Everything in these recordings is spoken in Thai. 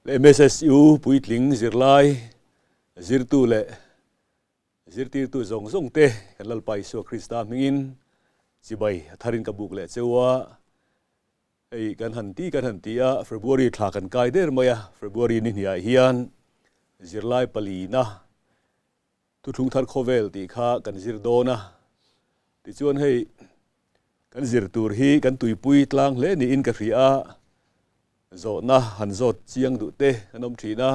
le MSSU puitling zirlai zirtu le zirtir tu zong zong te kan lalpai so Krista mingin sibai tharin kabuk le chewa ei kan hanti a February thla kan kai der maya February ni hia hian zirlai palina tu thung thar khovel ti kha kan zir dona ti chuan hei kan zir tur hi kan tuipui tlang le ni in ka hria zo na han zot chiang du te kanom thina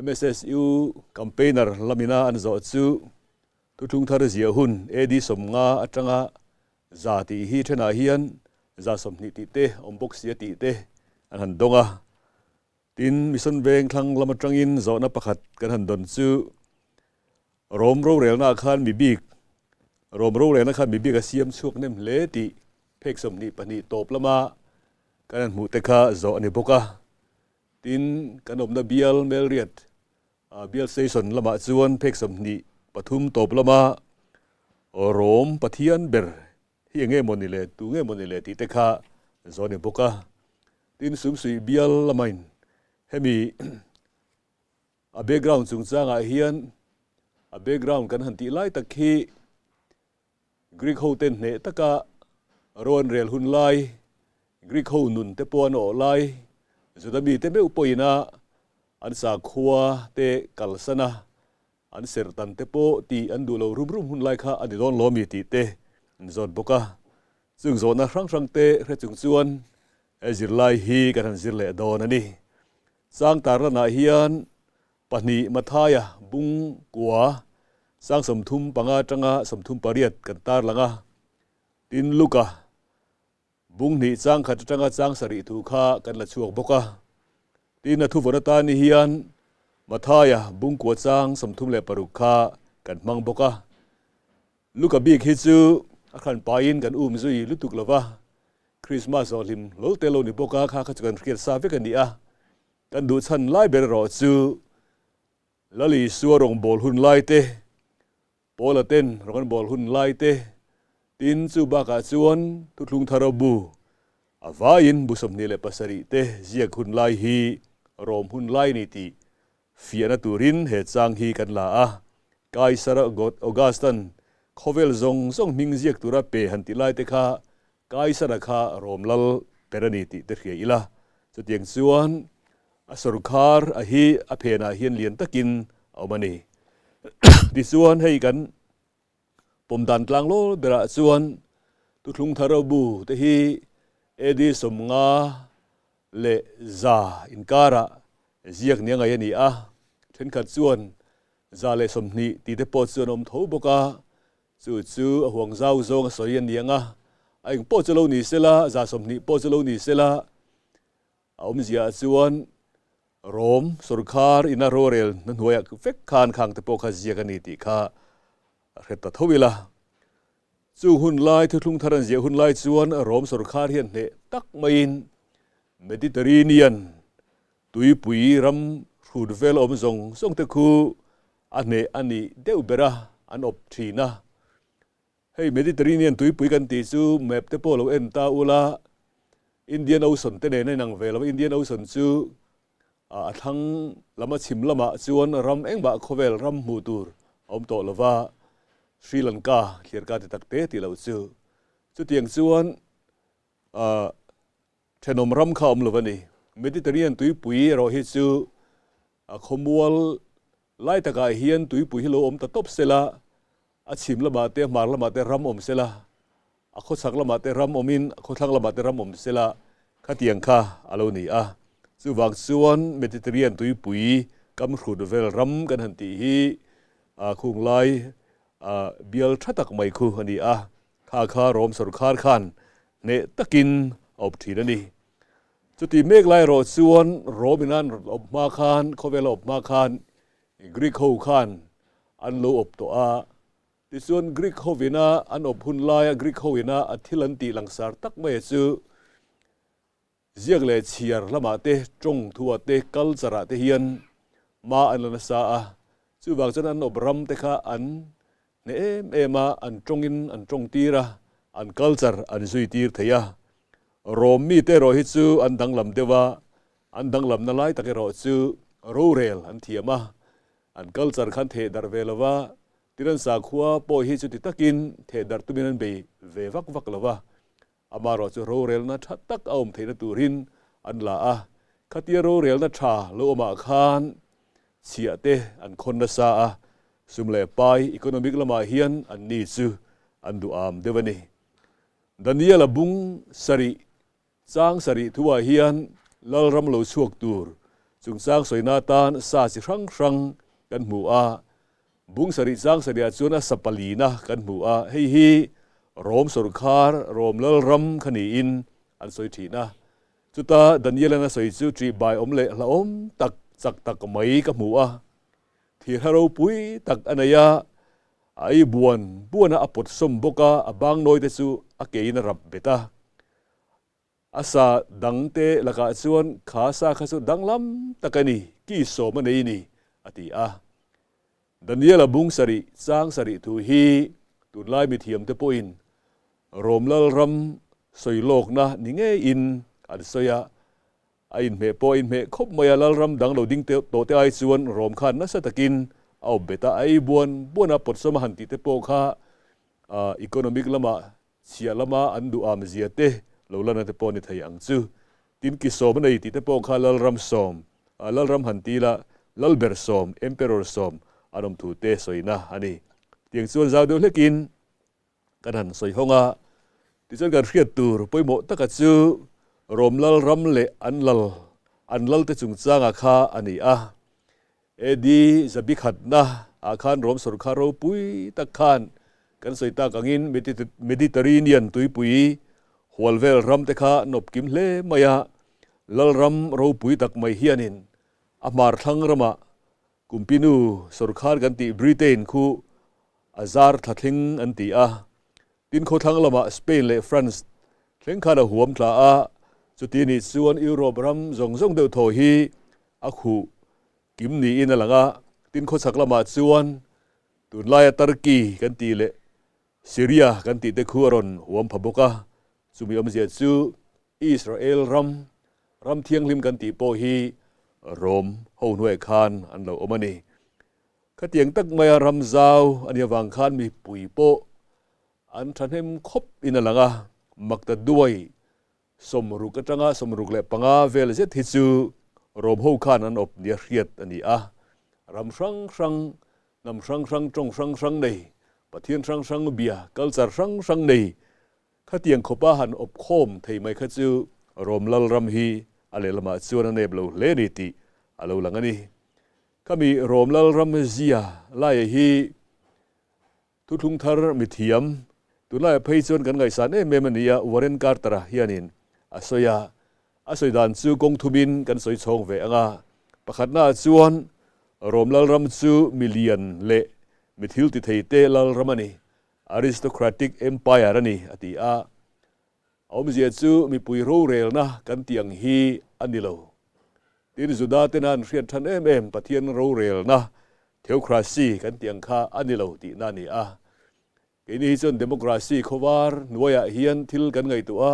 MSSU campaigner lamina an zo chu tu thung thar zia hun edi somnga atanga zati hi thena hian za somni ti te ombok sia ti te an han donga tin mission veng thlang lamatangin zo na pakhat kan han don chu rom ro rel na khan mi bik rom ro rel na khan mi bik a siam chuak nem le ti phek somni pani top lama kan mu te kha zo ani boka tin kanom na bial melriat bial station lama chuan phek somni pathum top lama rom pathian ber hi nge monile tu nge monile ti te kha zo ni boka tin sum sui bial lamain hemi a background chung changa hian a background kan han ti lai takhi Greek ho ten ne taka ron rel hun lai Greek ho nun te pon o lai zodabi te be upoina an sa khua te kalsana an sertan te po ti an du lo rum hun lai kha ani don lo mi ti te zon boka chung zon na rang te re chung chuan ezir lai hi kan han zir le don ani sang tar na hian pani mathaya bung kwa sang somthum panga tanga somthum pariat kan tar langa tin luka bung ni chang khat tanga chang sari thu kha kan la chuak boka tin na thu vonata ni hian mathaya bung kwa chang somthum le parukha kan mang boka luka big hi chu akhan pain kan zui lutuk lova Christmas olim lo telo ni boka kha kha kan khiat sa ve kan ni a kan du chan lai ber ro chu lali suarong bol hun lai te polaten rongan bol hun lai te tin chu baka chuan tu thlung tharabu avain busom ni le pasari te ziak hun lai hi rom hun lai ni ti fiana turin he chang hi kan la a kaisara got augustan khovel zong ming ziak tura pe han ti lai te kha kaisara kha romlal perani ti te khia ila chutiang chuan a sarkar a hi a phena hian lian takin awmani ti chuan hei kan pomdan tlang lo bera chuan tu thlung tharabu te hi edi somnga le za inkara ziak nianga yani a then khat chuan za le somni ti te po chuan om tho boka chu a huang zau zong a soyan nianga aing po chalo ni sela za somni po chalo ni sela om zia chuan rom sarkar ina rorel nan hoya fek khan khang te po kha ziak ani ti kha reta thowila chu hun lai thu thlung tharan zia hun lai chuan rom sarkar hian ne tak main Mediterranean tui pui ram rudvel om zong song te khu ane ani deu bera an op thina hey Mediterranean tui pui kan ti chu map te polo en ta ula Indian Ocean te ne nang vel Indian Ocean chu a thang lama chim lama chuan ram engba khovel ram mu tur om to lova Sri Lanka khirka te takte ti lo chu tiang chuan thenom ram kha om lovani Mediterranean tui pui ro hi chu a khomwal lai taka hian tui pui lo om ta top sela a chim lama te mar lama te ram om sela a kho sak lama te ram omin a kho thang lama te ram om sela khatiang kha alo ni a chu wang chuan Mediterranean tui pui kam khud vel ram kan han ti hi a khung lai bial thatak mai khu ani a kha rom sarkar khan ne takin op thirani chuti mek lai ro chuan rominan op ma khan khovel op ma khan Greek ho khan an lo op to a ti chuan Greek ho vina an op hun lai Greek ho ina a thilan ti langsar tak mai chu ziak le chiar lama te tong thua te culture te hian ma an la sa a chu wang chan an op ram te kha an ne ema an tongin an tong tira an culture an zui tir theya rom mi te ro hi chu an dang lam dewa อันดังลำนั่นไล่ตะเกรอจูโรเรลอันเทียมาอันกัลจาร์ขันเทดาร์เวลวะที่นั่นสักขัวปอยฮิจุติตะกินเทดาร์ตุมินันเบย์เววักวักลวะอามารอจูโรเรลนัทัดตักเอามเทนตูรินอันลาขัดเยโรเรลนัชาโลมาคานเสียเตอันคนนัสาสุมเลปายอีโคโนมิกละมาเฮียนอันนี้ซูอันดูอามเดวันนี้ดันเยลบุงสรีจางสรีทัวเฮียนลลรำโลชวกตูร์จุงจางสวยนาตานซาสิครั้งครั้งกันหมู่บุงสรีจางสรีจวนสัปปลีนะกันหมู่ฮีโรมสุรคาร์โรมลลรำขณีอินอันสวยทีนะจุตาดันเยลนะสวยจูทรีบายอมเละละอมตักจักตักไม่กับหมู่ที่ฮารูปุยตักอันยาไอ้บวนอปดสมบกะบางน้อยเตจูอเกยนรับเบตาอาซาดังเตละกาชวนขาซาขสุดังลำตะกันนี่กีโซมันนี่อติดันเยลบุงสริจางสริทูฮีตุนไลมิเทียมเตปอินโรมลลรำสวยโลกนะนิเงอินอันสยาอินเมปอินเมคบมายาลลรำดังเราดิ้งเตโตเตไอชวนโรมขันนัสตะกินเอาเบตาไอ้บวนอปดสมหันติเตโปคาอีโคโนมิกละมาเสียละมาอันดูอามเสียเตเราละนันเตโปนิทยังซูตินกิโซมันไอติเตโปคาลลรำสมลลรำหันตีละลลเบอร์สมเอ็มเปอร์สมอารมณ์ถูเตสวยนะอันนี้เตียงส่วนจาวเดียวเล็กินกันหันสวยห้องที่จะการเรียดตูร์ไปหมดตะกัดซูโรมลลรำเละอันลลเตจุงจางอาคาอันนี้เอดีจะบิขัดนะอาคารโรมสุรคารูปุยตะคานกันสวยตากังอินเมดิเตอร์เรเนียนตุยปุยหัวเวลรำเตคานบกิมเลมายาลลรำรูปุยตักไม่เฮียนินอามาร์ทังรำกุมปินูสุรคากันติบริเตนคูอาซาร์ทัดทิงอันติดินโคทังละมาสเปนและฝรั่งเข่งขาดหัวมตลาจุดที่นี่ส่วนยุโรปรำจงเดือดโถฮีอักหูกิมนี่อินละงตินโคสักละมาส่วนตุนลายตุรกีกันตีเลซีเรียกันตีเตคูอรอนหัวมพบกะสุมีอมเสียจูอิสราเอลรำเทียงลิมกันตีโปฮีโรมฮูนวยคานอันเราอมันนี่ขัดเตียงตักมายรำซาวอันยวางคานมีปุยโปอันทันเฮมคบอินละงมักตะด้วยสมรุกจังสมรุกเล็บปังเวลเซติจูโรมฮูคานอันอบเดียเรียดอันนี้รำชังนำชังจงชังในปะเทียนชังเบียกัลจาร์ชังในขัดเตียงขบหันอบโคมไทยไม่ขัดจูโรมลลรำฮีอะไรละมาส่วนนั้นเอบลูเลนิติอะไรหลังนี้ก็มีโรมลลรำเซียไล่ฮีทุกทาร์มิเทียมตุลาเพย์ส่วนกันไงสันเมมันนียวอร์เรนการ์ตระเฮียนินอาศัยดันซูกงทุบินกันสวยชงเวงประคัดหน้าส่วนโรมลลรำซูมิเลียนเละมิทิลติเทเตลลรำนี่อาริสโตแครติกเอ็มไพร์นี่อติเอามิเซียซูมีปุยโรเรลนะกันเตียงฮีอันนี้เราที่สุดาเตนันเรียนทันปะเทียนโรเรลนะเทวคราซีกันเตียงข้าอันนี้เราตีนั่นนี่กินฮิจนเดโมคราซีขวารหน่วยเฮียนทิลกันไงตัว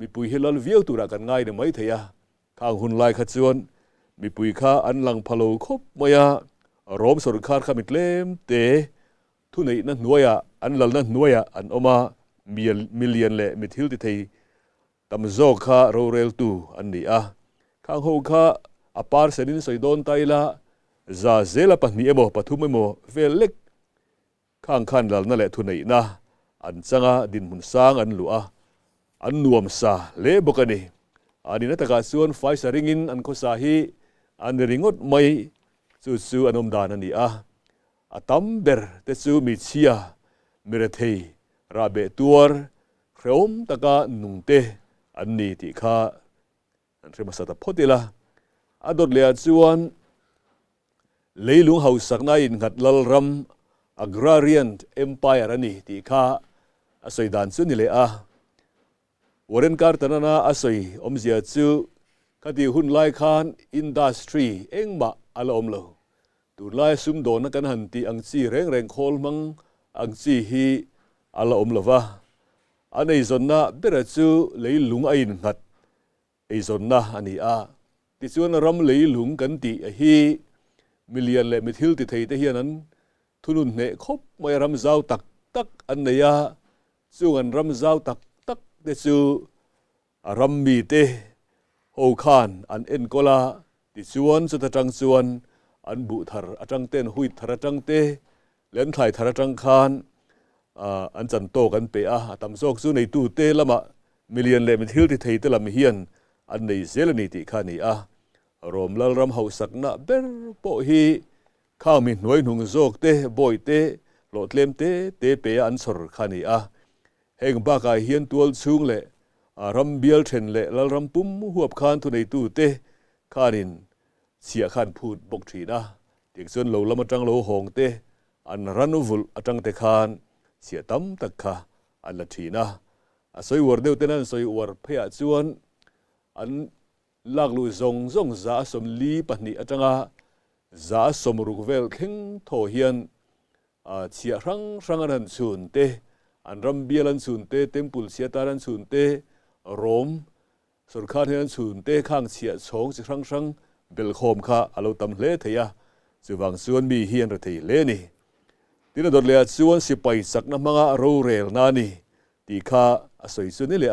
มีปุยเฮลัลวิวตัวกันง่ายเนี่ยไม่เทียข้างหุ่นลายขจวนมีปุยข้าอันหลังพะโลคบมายารอมสุรคาร์ขามิดเล่มเตทุนในนั้นหน่วยอันหลังนั้นหน่วยอันออกมามิลเลียนเละมิทิลติเทตำโจข้าโรเรลตูอันนี้ข้างหูข้าอปาร์เซนินสอยโดนไตละซาเซลปะนี่เอโมปะทุมเอโมเวลเล็กข้างขันหลังนั่นแหละทุนในนะอันจังดินมุนสร้างอันหลัวอันนวมซาเละบกันนี่อันนี้นัตกาส่วนไฟสริงินอันโคสาฮีอันริงอดไม่สู้อันอมดานันนี่ตัมเบอร์เตซูมิเชียมิเรเทราเบตัวเขรมตะกานุงเตอันนี้ที่ข้าอันเรมาสัตพอดีละอดอดเลียส่วนเลยลุงเฮาสักนายอินกัดลลรำagrarian empire ani ti kha asoi dan chu ni le Warren Carter na asoi omzia chu khati hun lai khan industry engma ala omlo tu lai sum don kan han ti ang chi reng khol mang ang chi hi ala omlova anei zonna bera chu leilung ain ngat ei zonna ani ติชวนรำเลยหลุงกันติฮีมิเลียนเละมิทิลติไทยแต่เฮียนั้นทุนุนเนคบไม่รำเจ้าตักอันเนียส่วนรำเจ้าตักเดซูรำมีเตโฮคานอันเอ็นโกลาติชวนสุดจังชวนอันบุทาร์จังเต้นหุยทาร์จังเตเล่นไทยทาร์จังคานอันจันโตกันเปียตำโซกสู้ในตู้เตละมะมิเลียนเละมิทิลติไทยเตละมิเฮียนอันในเซลนิติขานีรวมแล้วรำเขาสักนะเบอร์โปฮีข้าวมีหน่วยหนุ่งโจกเตบอยเตโหลดเล่มเตเปียอันสรขานีเฮงบ้ากายเฮียนตัวสูงเละรำเบียลเทนเละแล้วรำปุ่มหัวบคานทุนในตู้เตขานินเสียขันพูดบกทีนะเด็กส่วนเราละมาจังเราหงเตอันรันุวุลจังเตคานเสียตั้มตะคะอันละทีนะสวยวอร์เดียวเตนั้นสวยวอร์เพียจวนอันลากลุยซงจ้าสมลีปนีจังจ้าสมรุกเวลเข่งโทเฮียนเสียรังอันสุนเตอันรำเบียลันสุนเตเต็มปุลเสียตาลันสุนเตโรมสุรคาเฮียนสุนเตข้างเสียสองสิรังเบลโคมข้าอาลูตัมเลเทียสุวังส่วนมีเฮียนระเทเลนี่ที่นั่นโดดเลียส่วนสิไปสักน้ำมังอารูเรลนานี่ตีข้าสวยสุดนี่เลย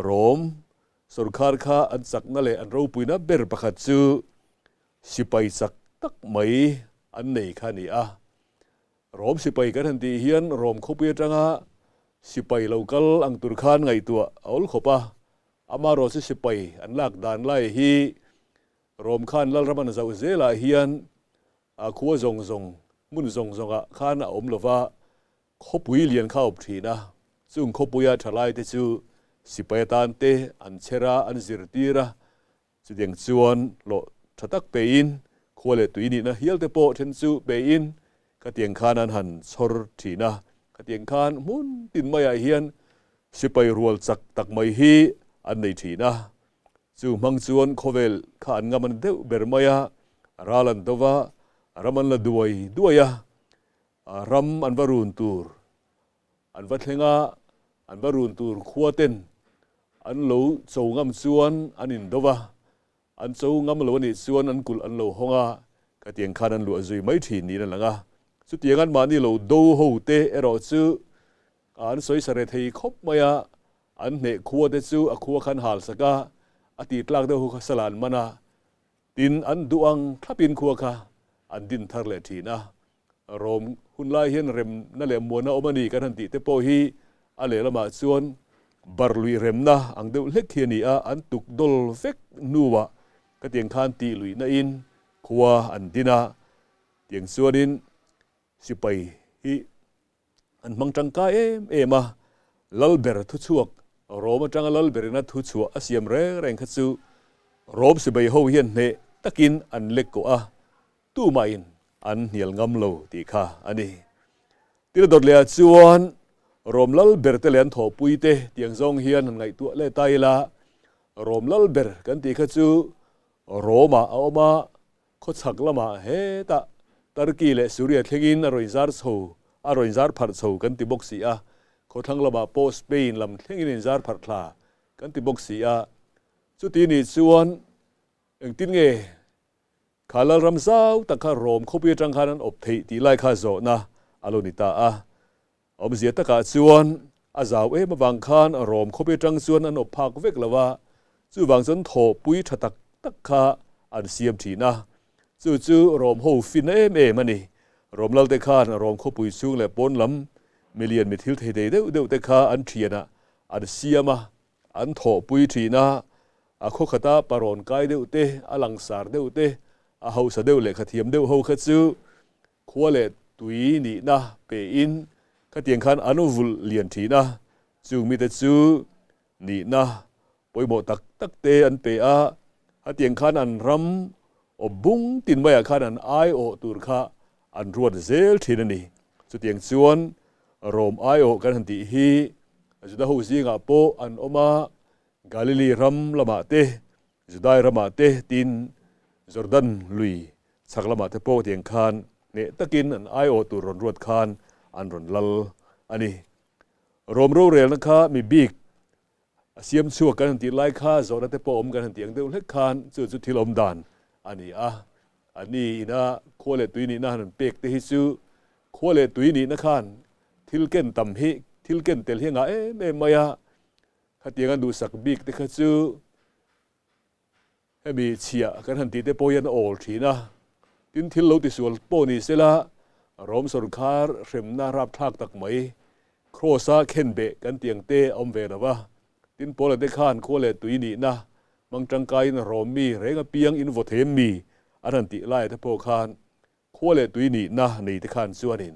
โรมสุรคาข้าอันสักนั่นเลยอันรูปุยนับเบอร์ประคัตซูสิไปสักตักไม่อันไหนข้านี่โรมสิไปกันทันทีเฮียนโรมขบเยจังสิไปเรากัลอังตุรคานไงตัวเอาลขบอามาโรสิไปอันลากดานไล่ฮีโรมข้านลัลรมันจะเซลาเฮียนขัวซงมุนซงข้านอมลว่าขบวิเลียนข้าวทีนะซึ่งขบวิยาทลายเตจูสิไปตานเตอันเชราอันซิรตีระจุดยังชวนโลทัตักเปอินขัวเลตุยนี่นะเฮียลเตโปเทนซูเปอินกติยังข้านันหันสอร์ทีนะกติยังข้านมุนตินไม่เฮียนสิไปรัวจักตักไม่ฮีอันในทีนะจู่มังชวนโคเวลข้านงามันเดวเบอร์มายาราลันตัวรามันละด้วยรำอันวารุนตูร์อันวัดเฮงอันวารุนตูร์ขวเต็นอันโลโซงามชวนอันอินโดวอันโซงามโลนี่ชวนอันกุลอันโลฮงกติยังข้านันโลจุยไม่ทีนี่นั่นละสุดที่งั้นมานี่โลดูโฮเตเอรอซูอันสวยสระเทียคบมายาอันเนขวเตซูขวขันหาลสกาอติตลากเดหุสลานมานาดินอันดุอังทับินขวค่ะอันดินทะเลทีนะโรมหุ่นลายเห็นเร็มนั่นแหละมัวนาอมานีกันทันทีเตโปฮีอะไรละมาส่วนบาร์ลุยเร็มนะอังเดวเล็กเฮียนี่อันตุกดอลเฟกนัวก็เตียงคานตีลุยนาอินขวอันดินาเตียงส่วนดินสิไปฮีอันมังจังกาเอมาลัลเบอร์ทุชวกโรมจังลัลเบอร์นัทุชวกอาเซียมแรงขัดซูโรมสิไปโฮเฮียนเนตะกินอันเล็กกว่าตู้มาอินอันเหี่ยงำโลตีข้าอันนี้ที่เราดดเลียชวนโรมลัลเบอร์เตเลนถอปุยเตเตียงซองเฮียนไงตัวเล่ไตละโรมลัลเบอร์กันตีขัดซูโรมาเอามาขดสักละมาเฮตะตาร์กีเลสุริยะเทกินอร่อยซาร์โซอร่อยซาร์พัดโซกันตีบกสีเขาทั้งละมาโปสเปนลำเทกินซาร์พัดคลากันตีบกสีสุดที่นี่ชวนอย่างตินเงข้าลรำเจ้าตะข้าโรมเขาเปียจังขานันอบทีตีไล่ข้าโจนะอโลนิตาอมเสียตะข้าชวนอาสาวมาบางคานโรมเขาเปียจังชวนอันอบพักเวกละว่าจู่บางสันโถปุยทักตะข้าอันเสียมทีนะจู่โรมหูฟินมันนี่โรมลัลเตคานโรมเขาปุยสูงและปนลำมิเลียนมิทิลเทเดเดวเตข้าอันเทียนะอันเสียมาอันโถปุยทีนะข้อขตาปารอนกายเดวเตอลังสารเดวเตเฮาสเดวเล็กขทียมเดวเฮาขัดซูขวเลตุยนี่นะเปอินขทียงขันอนุวุลเลียนทีนะซูมิเตซูนี่นะปอยโมตักเตอันเปขทียงขันอันรำอบบุ้งตินใบอาคารอันไอโอตุรคาอันรวดเซลทีนั่นนี่สุดที่ยังชวนโรมไอโอกันทันทีฮีสุดาหูซิงาโปอันอมากาลิลีรัมละมาเตจุดายละมาเตตินจอร์แดนลุยสักละมาเตโปเตียงคานเนตะกินอันไอโอตุรอนรวดคานอันรอนลัลอันนี้โรมโรเรลนะคะมีบิ๊ก เสียมชัวกันตีไล่ข้าโซนแต่ปอมกันตีอย่างเดียวเล็กคานจุดที่ลมดานอันนี้อันนี้นะขั้วเลตุยนี่นะนั่นเป็กเตหิซูขั้วเลตุยนี่นะคานทิลเกนตำฮิทิลเกนเตลเฮงเม่มายาขัดยังกันดูสักบิกเตขัดซูให้มีเชียกันตีเตปอยันโอลทีนะทินทิลโลติสวลปอนี่เสละรอมสุรคาร์เข็มนารับทักตักไหมโครซาเข็นเบกันเตียงเตอมเวรวะตินโปเลเดคานโคเลตุยนี่นะมังจังไกนรอมมีเรงเปียงอินโวเทมมีอันนั้นติไล่ทะโพคานโคเลตุยนี่นะในตะคานส่วนนิน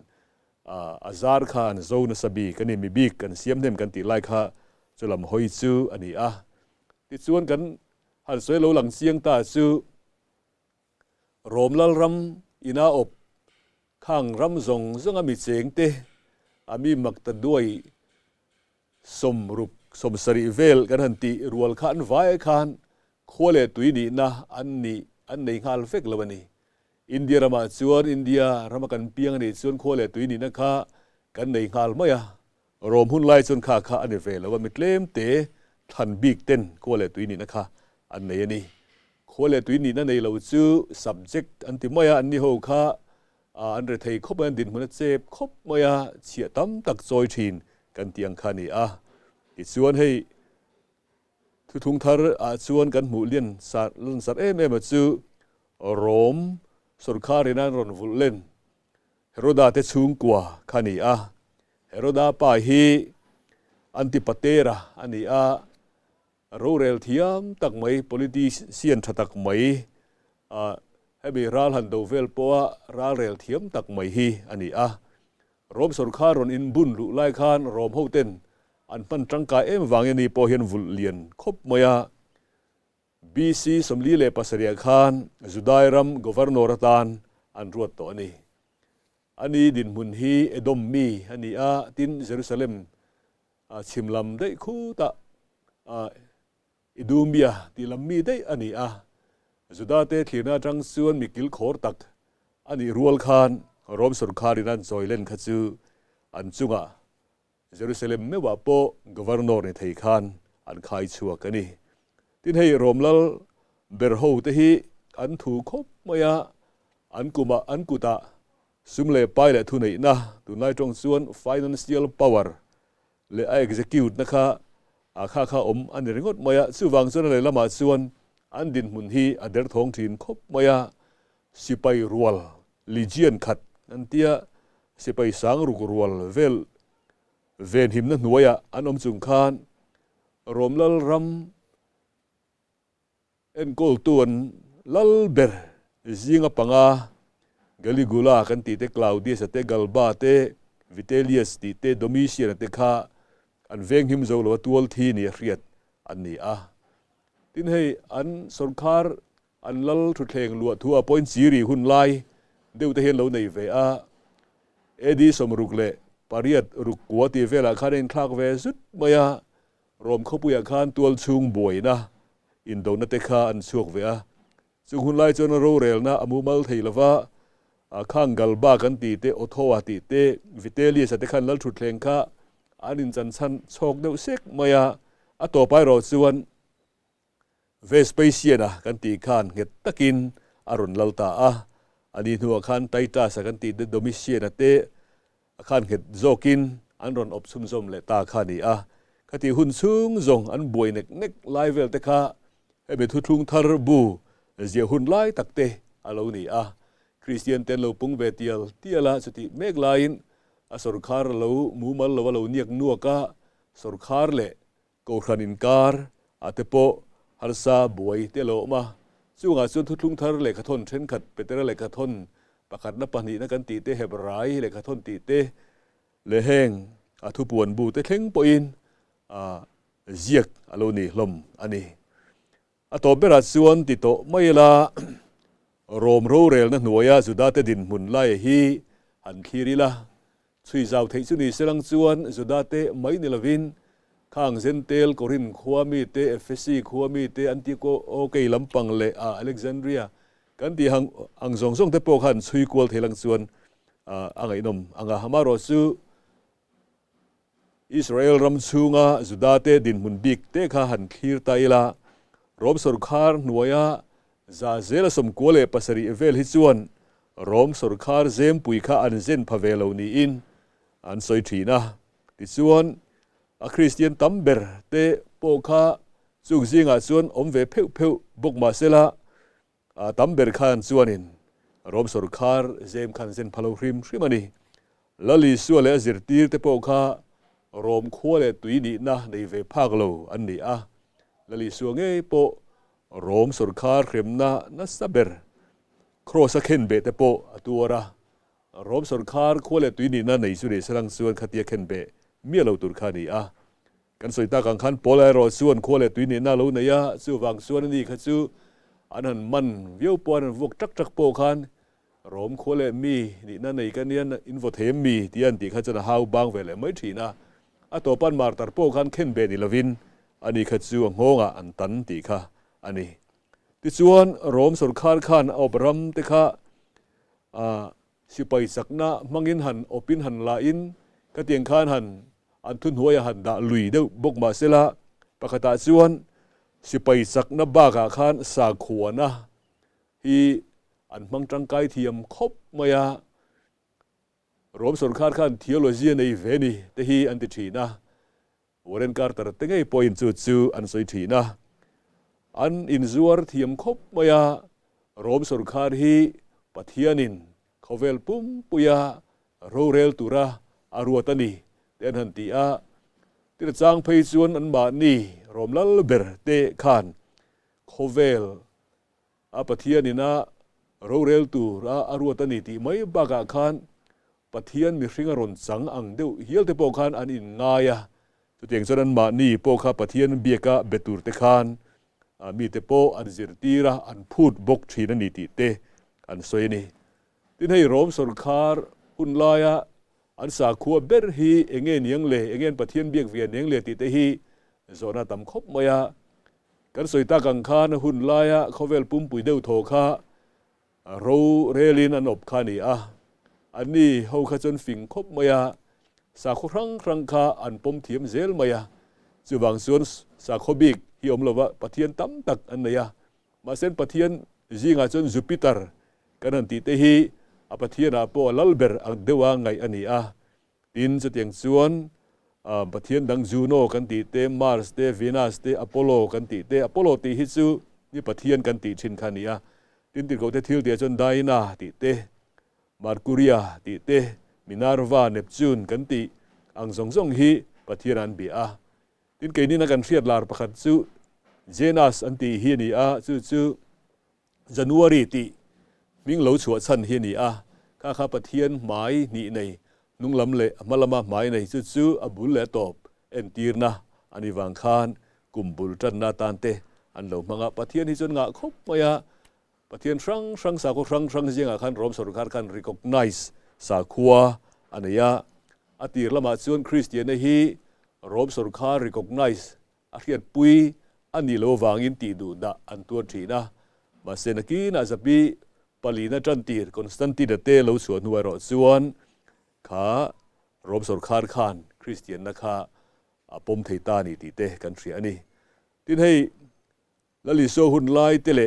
อาซาร์คานโซนสบีกันนี่มีบีกันเสียมเทมกันติไล่ข้าจุลำหอยซูอันนี้ติดส่วนกันหันสวยโลหลังเสียงตาซูรอมลลรำอินาอบข้างรำทรงซึ่งมีเสียงเตมีมักตะด้วยสมรุปสมสริเวลกันหันติรัวลขันไว้ขันโคเลตุยนี่นะอันนี้งาลเฟกละวันนี้อินเดียรามาชวนอินเดียรามากันเปียงนี่ชวนโคเลตุยนี่นะคะกันในงาลไม่รวมหุ่นไล่ชวนข้าอันนี้เฟลว่ามิเคลมเตทันบิกเต้นโคเลตุยนี่นะคะอันนี้นี่โคเลตุยนี่นั่นในเราจู subject อันที่ไม่อันนี้หัวข้าอันเรทัยคบอันดินมันเจ็บคบไม่เฉียตั้มตักซอยทีนกันเตียงขานี่ที่ส่วนให้ทุกทาร์ส่วนกันหมู่เลียนสัตว์มาจูโรมสุรคารินันรอนฟุลเลนเฮโรดาเตชุงกว่าขานี่เฮโรดาป้าฮีอันติปเตระอันนี้โรเรลทียมตักไม่ politician ตักไม่ให้มีรัลฮันโดเวลปัวรัลเรลทียมตักไม่ฮีอันนี้รวมสุรคารอนอินบุญลุไลคานรวมโฮเทนอันพันจังกายวางยันีพอเห็นวุลเลียนคบมายาบีซีสมลีเลปัสเรียคานจุดายรัมกวร์นอร์ตานอันรวดตัวนี้อันนี้ดินมุนฮีเอดอมมีอันนี้ตินเยรูซาเล็มชิมลำได้คู่ตะอิดูมียติลำมีได้อันนี้จุดาเตทีน่าจังส่วนมีกิลขอร์ตักอันนี้รัวลคานรวมสุรคารินันซอยเล่นขัดซูอันจุงเยรูซาเล็มไม่ว่าโปกวร์นอร์ในไทยคานอันขายชัวกันนี่ที่ให้รวมแล้วเบอร์โฮเตฮีอันถูกคบมายาอันกุตะซุมเล่ไปและทุนไหนนะตุนายจงส่วน financial power และ execute นะคะข้าอันนี้งดมายาสุวังส่วนอะไรละมาส่วนอันดินมุนฮีอันเดอร์ทองถิ่นคบมายาสิไปรัวลลีเจียนขัดอันเตียสิไปสังรุกรัวลเวรหิมนั้นหน่วยอันอมจุงคานรวมลลรำเอ็นโกลตัวนลลเบอร์จิงปังกาลิกูลากันตีเตคลาวดีสเตกัลบาเตวิเทเลียสตีเตโดมิเชียนเตคาอันเวงหิมโจลวตัวทีนี่เรียดอันนี้ทินให้อันสนคาร์อันลลทุเทงลวทัวปอยน์ซีรีหุ่นไลเดี๋ยวจะเห็นเราในเวเอดีสมรุกเล่ปาริยัดรุกกัวตีเวลาคาเรนคลากเวสุดมายารวมขบุยคานตัวชุงบวยนะอินโดนัตเตคาอันชวกเวซึ่งหุ่นไลจนโรเรลนะอมูมัลไทยละว่าข้างกัลบากันตีเตโอโทวาตีเตวิเตลีสเตคันลลทุเทงคาอันนินจันสันโชกเดวเซกมายาต่อไปเราส่วนเวสไปเซียนะกันตีคานเงตตะกินอรุณลลตาอันนี้หัวคานไตตาสักันตีเดโดมิเชียนะเตคานเงตโจกินอันรอนอบซุมซมเลตาคานีคติหุ่นซุงซงอันบวยเน็กไลเวลเตคาให้เป็นทุงทารบูเจียหุ่นไลตักเตอลานี่คริสเตียนเตนโลปุงเวเตียลที่ละสติเมกไลน์สุรคาร์เลวมูมัลเลวเลวเนียกนัวกะสุรคาร์เลกูขันินการเตโปฮัลซาบวยเตโลมาซึ่งส่วนทุงทารเลขทนเช่นขัดเปเตระเลขทนประคัดนับปนีนักันตีเตเฮบไรเลขทนตีเตเลแหงทุปวนบูเตเทงปอินเจียกอโลนี่ลมอันนี้ต่อไปรัสส่วนติโตไม่ละโรมโรเรลนะหน่วยสุดาเตดินมุนไลฮีหันคีริละช่วยเจ้าเทสุนีเสลังส่วนสุดาเตไม่นิลวินข้างเซนเตลโครินขวามีเตเอฟซีขวามีเตอันติโกโอเกลำปังเลอเล็กซานเดรียกันที่หังส่งเตปกันช่วยกวลเทลังส่วนอังไอนมอังฮามารอสู อิสราเอลรำชูงาจุดาเตดินมุนบิกเตข้าหันคีร์ตายละรบสุรคาร์หน่วยซาเซลสมกัวเลปัสรีเอเวลฮิจวนรมสุรคาร์เซมปุยข้าอันเซนพาเวลนีอินอันสอยทีนะทิจวนคริสเตียนตัมเบอร์เตโปข้าจุกซิงอาจวนอมเวเพวเพวบุกมาเซละตัมเบอร์ข้าอันจวนินรมสุรคาร์เซมขันเซนพาโลริมชิมานีลลิสัวเลซิร์ตีร์เตโปข้ารมขั้วเลตุยนีนะในเวพากโลอันนี้ลลิสัวเงยโปรมสุรคาร์เขมนานัสเบอร์ครอสักเห็นเบตโปตัวระรมสุรคาร์ขั้วเลตุยนีนะในสุริสรังส่วนขัดยาเข็นเบเมียเราตุรคานีกันสุดตากังขันโปลายรอส่วนขั้วเลตุยนีนะเราเนี่ยสู้วังส่วนนี้ขัดสู้อันนั้นมันเวียวปวนวกจักโปขันรมขั้วเลมีนี่นั่นในกันเนี่ยอินโฟเทมมีที่อันที่ขัดจะหาวบางเวลไม่ทีนะตัวปันมาร์ตาร์โปขันเข็นเบนิลวินอันนี้ขัดสู้งงอันตันตีค่ะอันนี้ที่ส่วนรมสุรคาร์ขันเอาบรัมติค่ะสิไปสักนะมังอินหันอปินหันลาอินก็เตียงขันหันอันทุนหัวหันด่าลุยเด้อบกมาเสละปกติส่วนสิไปสักนะบ้ากาขันสาขวนะฮีอันมังจังไกเทียมคบมายารมสุรคาร์ขันเทโอโลจีในเวนีแต่ฮีอันติทีนะวอร์เรนการ์ตัดตั้งไอ้พอยน์จุดอันสวยทีนะอันอินซัวร์เทียมคบมายารมสุรคาร์ฮีปัทยานินเขาเวลปุ่มปุยาโรเรลตุระอารัวตันีเดนหันตีที่จะจ้างเพย์ส่วนอันบานีรมลัลเบอร์เตคานเขาเวลปัทยานินะโรเรลตุระอารัวตันีที่ไม่บักคานปัทยานมีสิ่งอรุณสังอังเดียวเฮียลเตโปคานอันอินง่ายจุดอย่างส่วนอันบานีโปคาปัทยานเบียกะเบตูร์เตคานมีเตโปอันจิรตีระอันพูดบกชีนันนิติเตอันสวยนี่ที่ให้รมสุรคาร์หุ่นลายอันสาขัวเบอร์ฮีเองเงียงเลเองเงียปะเทียนเบียกเวียนเงียงเลติเตฮีโซนาตำคบมายากันสวยตากังคานหุ่นลายเขาเวลปุ่มปุยเดวโทคาโรเรลินอันอบคานีอันนี้เขาขจนฝิ่งคบมายาสาครั้งคาอันปมเทียมเซลมายาจู่บางส่วนสาคบิกฮิอมลวะปะเทียนตั้มตักอันนี้มาเส้นปะเทียนจิงอาจนจูปิเตอร์กันนันติเตฮีปะเทียนอาโปลัลเบอร์อังเดวางไงอันนี้ดินจะเตียงส่วนปะเทียนดังจูโนกันติเตมาร์สเตวีนัสเตอพอลโลกันติเตอพอลโลติฮิซูนี่ปะเทียนกันติชินคานีดินติโกเตทิลเดียจนไดนาติเตมาร์คูเรียติเตมินาร์วาเนปจูนกันติอังซงฮีปะเทียนอันบีดินเกนี่นักการเชียร์ลาร์ประคัตซูเจนัสอันติฮีนี่ซูจันวารีติมิงเหลาฉวดสันเฮียนี่ข้าปะเทียนหมายนี่ในนุ่งลำเละมาละมาหมายในซูอบุลเลตอบเอ็นตีร์นะอันนี้วางคานกุมบุลจันนาตานเตอันเหลามังปะเทียนที่จนงะคบมายาปะเทียนครั้งสากุครั้งเสียงขันรมสุรคาร์ขัน recognize สาขัวอันนี้อตีร์ละมาส่วนคริสเตียนในฮีรมสุรคาร์ recognize อาเทียนปุยอันนี้โลวางอินตีดูดะอันตัวทีนะมาเซนกีน่าจะปีปลีน่าจันตีร์คอนสแตนตินเตเราส่วนหัวเราส่วนข้ารมสุรคาร์ขันคริสเตียนนะคะปมเทตานี่ตีเตกันเสียนี่ที่ให้ละลิโซหุ่นไล่เตเล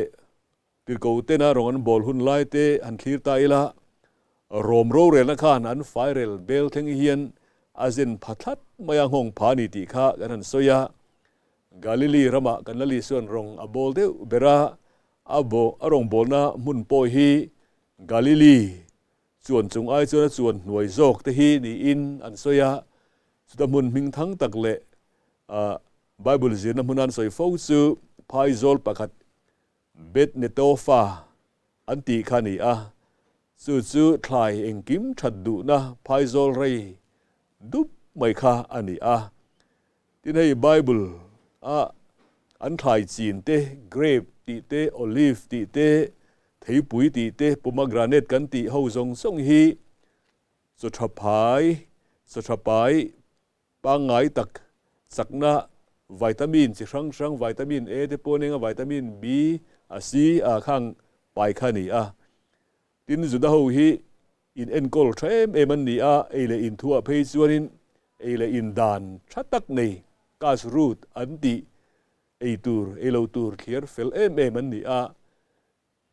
ติดกูเตน่ารองอันบอลหุ่นไล่เตอันคลีร์ตายละรมโรเรลนะคะอันไฟเรลเบลเทงเฮียนอาเซนพัทัดมายังห้องผานิติข้ากันนั้นโซยากาลิลีรามากันละลิส่วนรองอบอลเดวเบราอรงบอลนะมุนโปฮีกาลิลีส่วนจงไอส่วนหน่วยโจกเตฮีนี่อินอันโซยาสุดมุนมิงทั้งตักเละไบเบิลเสียนมุนันสอยฟาวซูพายโซลปะคัดเบตเนโตฟาอันตีคานีซูทลายเองกิมชัดดูนะพายโซลเรย์ดุบไม่ค่าอันนี้ที่ในไบเบิลอันทายจีนเตเกรปตีเตโอลิฟตีเตเทปุยตีเตปุมากราเนตกันตีเฮาซงฮีสุดท้ายปางไงตักสักนะวิตามินสิครั้งวิตามินเอเตปนเองวิตามินบีซีข้างไปข้านี่ตินจุดเฮาฮีอินเอ็นกอลเทมเอมันนี่เอเลอินทัวเพย์ส่วนอิน le in dan thatak nei kas root anti eitur elotur clear fel man ni a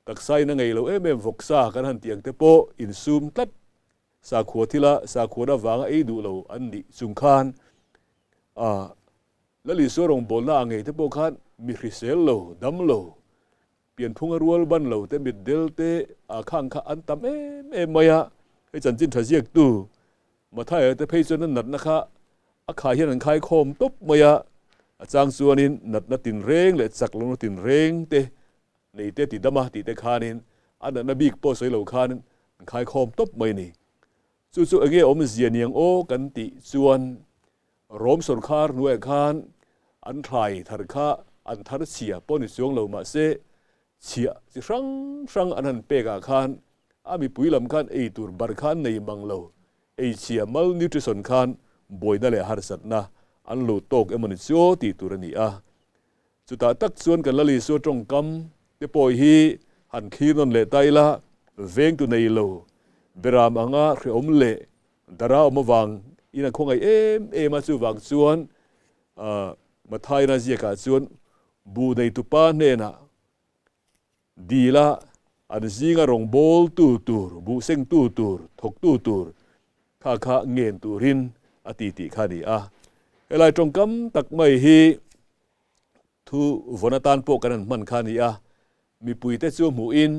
taksai na ngei lo voksa kan han tiang te po in sum tlat sa khuathila sa khuna wanga ei du lo an ni sungkhan lali sorong bolna angei te po khan mi hrisel lo dam lo pian phunga rual ban lo te mit del te a khang kha an tam maya he chan chin thajiak tu mathai te phei chon nat na kha a kha hian an khai khom top maya achang chuanin nat na tin reng le chak lo tin reng te nei te ti dama ti te khanin an na bik po soi lo khan khai khom top mai ni chu age om zianiang o kan ti chuan rom son khar nuai khan an thai thar kha an thar chia poni chuang lo ma se chia chi rang an han pe ga khan ami puilam khan ei tur bar khan nei mang lo ei chia mal nutrition khan boina le har sat na an lo tok emani chu ti turani a chuta tak chuan kan lali so tong kam te poi hi han khiron le taila veng tu nei lo beram anga khre om le dara om wang ina khongai ma chu wang chuan mathai na zia ka chuan bu nei tu pa ne na dila an zinga rong bol tu tur bu seng tu tur thok tu tur kha ngen turin ati ti khani a elai tong kam tak mai hi thu vonatan po kan man khani a mi pui te chu mu in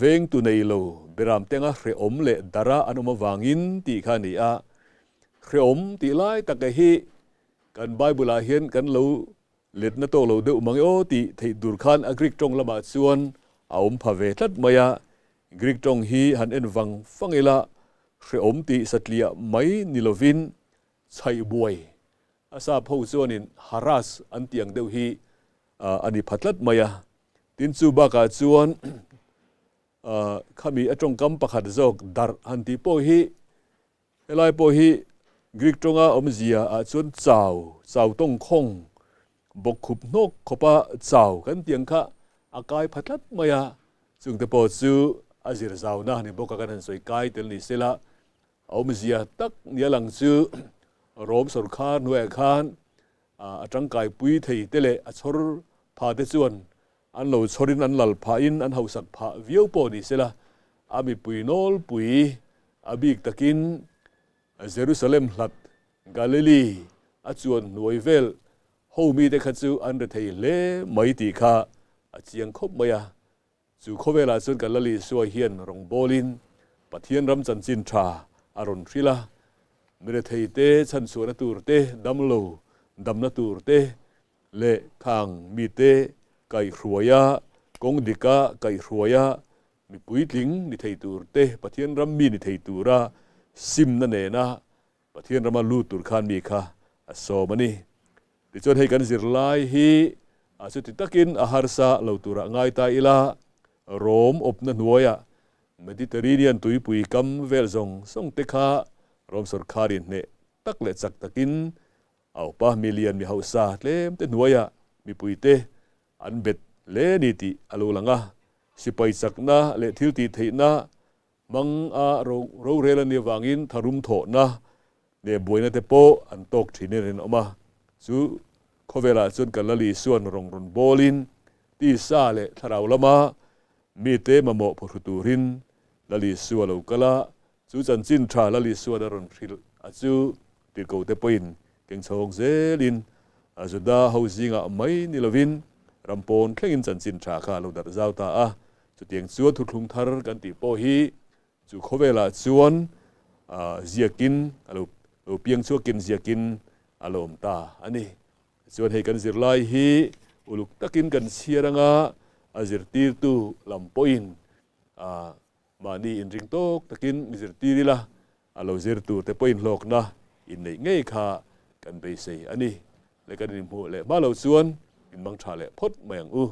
veng tu nei lo beram tenga hre om le dara anuma wangin ti khani a hre om ti lai tak hi kan bible a hian kan lo let na to lo de mang o ti thei dur khan agrik tong lama chuan a om phave tlat maya grik tong hi han en wang fangela hre om ti satlia mai nilovin chai buai asa pho chuanin haras an tiang deuh hi ani phatlat maya tin chu ba ka chuan khami atong kam pakhat jok dar han ti po hi helai po hi grik tonga omzia a chuan chaw tong khong bok khup nok khopa chaw kan tiang kha akai phatlat maya chung te po chu azir zaw na ni boka kan soi kai tel ni sela omzia tak nialang chu rom sor khan nuai khan atang kai pui thei tele achor pha te chuan an lo chorin an lal pha in an hausak pha viau po ni sela ami pui nol pui abik takin Jerusalem hlat Galilee achuan nuaivel homi te khachu an re thei le mai ti kha achiang khop maya chu khowela chun kalali suai hian rong bolin pathian ram chan chin tha aron thrila mere thei te chan suana tur te damlo damna tur te le khang mi te kai hruaya kong dika kai hruaya mi puitling ni thei tur te pathian ram mi ni thei tura sim na ne na pathian rama lu tur khan mi kha aso mani ti chon hei kan zir lai hi asu ti takin aharsa lo tura ngai ta ila rom opna nuaya Mediterranean tui pui kam vel zong song te kha rom sor kharin ne tak le chak takin au pa million mi hausa tlem te nuaya mi pui te an bet le ni ti alo langa sipai chakna le thil ti theina mang a ro rela ni wangin tharum tho na ne boina te po an tok thine ren oma chu khovela chun kalali suan rong ron bolin ti sa le tharau lama mi te mamo photurin lali sualo kala chu chan chin tha lali suada ron thil achu ti ko te poin keng chong zelin azuda housinga mai nilovin rampon thlengin chan chin tha kha lo dar zauta a chu tiang chu thu thlung thar kan ti po hi chu khowela chuan ziakin alo piang chu kin ziakin alom ta ani chuan hei kan zir lai hi uluk takin kan siaranga azir tir tu lampoin mani in ring tok takin zir tirila alo zir tu te point lok na in nei ngei kha kan be sei ani le kan rim hu le ma lo chuan in mang tha le phot mayang u